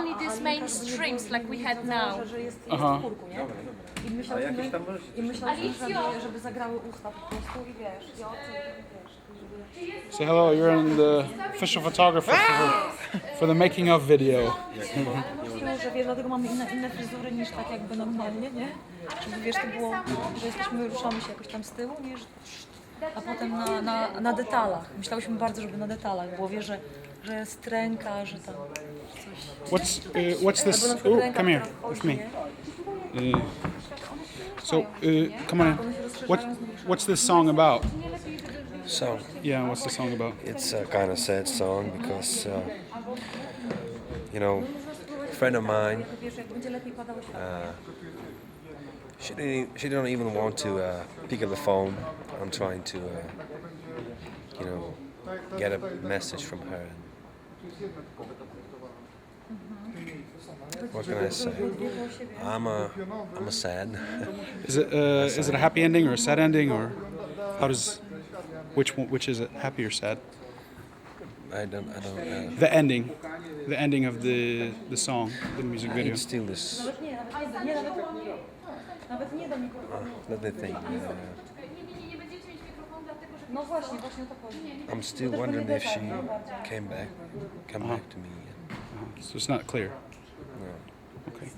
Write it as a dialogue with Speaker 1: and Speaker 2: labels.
Speaker 1: only these main streams like we had now.
Speaker 2: Że jest w chórku, nie? I myślałyśmy, żeby zagrały usta po prostu i wiesz, i oczy, i wiesz.
Speaker 3: Say hello, you're in the official photographer for the making of video.
Speaker 2: Że wiesz, dlatego mamy inne fryzury niż tak jakby normalnie, nie? Żeby wiesz, to było, że ruszamy się jakoś tam z tyłu, nie? A potem na detalach. Myślałyśmy bardzo, żeby na detalach, bo wiesz, że jest ręka, że tam coś.
Speaker 3: What's this? Ooh, come here with me. Come on in. What's this song about?
Speaker 4: Song.
Speaker 3: Yeah, what's the song about?
Speaker 4: It's a kind of sad song because, a friend of mine, she didn't even want to pick up the phone. I'm trying to, get a message from her. What can I say? I'm a sad.
Speaker 3: Is it a happy ending or a sad ending, or how does which is it, happy or sad?
Speaker 4: I don't.
Speaker 3: The ending of the song, the music video.
Speaker 4: It's still this. Let me think.
Speaker 2: No właśnie to chodzi.
Speaker 4: I'm still wondering if she came back to me.
Speaker 3: So it's not clear.
Speaker 4: No.
Speaker 3: Okay.